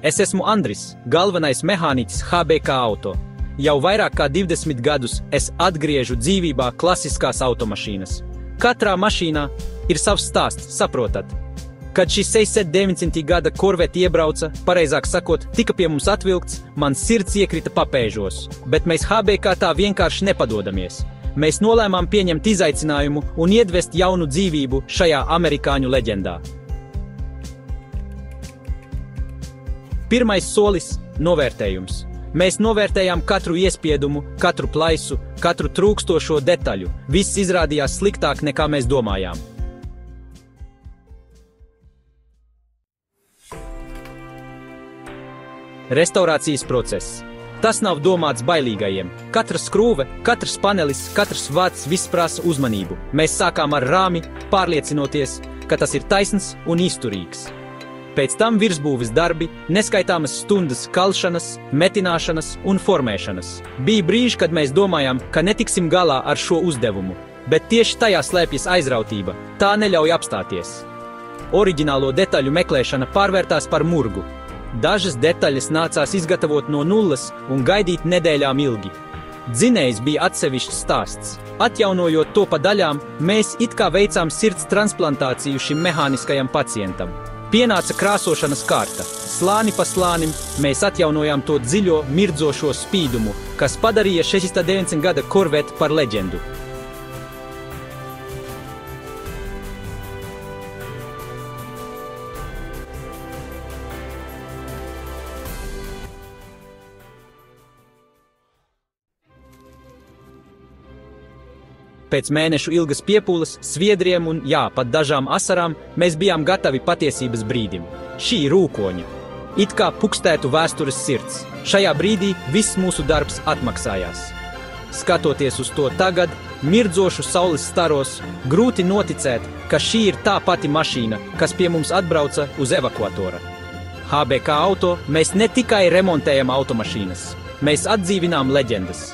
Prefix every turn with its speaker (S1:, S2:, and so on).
S1: Es esmu Andris, galvenais mehāniķis HBK Auto. Jau vairāk kā 20 gadus es atgriežu dzīvībā klasiskās automašīnas. Katrā mašīnā ir savs stāsts, saprotat? Kad šī 900. gada Corvette iebrauca, pareizāk sakot, tika pie mums atvilkts, man sirds iekrita papēžos, bet mēs HBK tā vienkārši nepadodamies. Mēs nolēmām pieņemt izaicinājumu un iedvest jaunu dzīvību šajā amerikāņu leģendā. Pirmais solis – novērtējums. Mēs novērtējām katru iespiedumu, katru plaisu, katru trūkstošo detaļu. Viss izrādījās sliktāk, nekā mēs domājām. Restaurācijas process. Tas nav domāts bailīgajiem. Katra skrūve, katrs panelis, katrs vads, viss prasa uzmanību. Mēs sākām ar rāmi, pārliecinoties, ka tas ir taisns un izturīgs. Pēc tam virsbūves darbi, neskaitāmas stundas kalšanas, metināšanas un formēšanas. Bija brīži, kad mēs domājām, ka netiksim galā ar šo uzdevumu, bet tieši tajā slēpjas aizrautība. Tā neļauj apstāties. Oriģinālo detaļu meklēšana pārvērtās par murgu. Dažas detaļas nācās izgatavot no nulles un gaidīt nedēļām ilgi. Dzinējs bija atsevišķs stāsts. Atjaunojot to pa daļām, mēs it kā veicām sirds transplantāciju šim mehāniskajam pacientam. Pienāca krāsošanas kārta. Slāni pa slānim mēs atjaunojām to dziļo, mirdzošo spīdumu, kas padarīja 69 gada Corvette par leģendu. Pēc mēnešu ilgas piepūles, sviedriem un, pat dažām asarām, mēs bijām gatavi patiesības brīdim. Šī rūkoņa. It kā pukstētu vēstures sirds. Šajā brīdī viss mūsu darbs atmaksājās. Skatoties uz to tagad, mirdzošu saules staros, grūti noticēt, ka šī ir tā pati mašīna, kas pie mums atbrauca uz evakuatora. HBK Auto mēs ne tikai remontējam automašīnas, mēs atdzīvinām leģendas.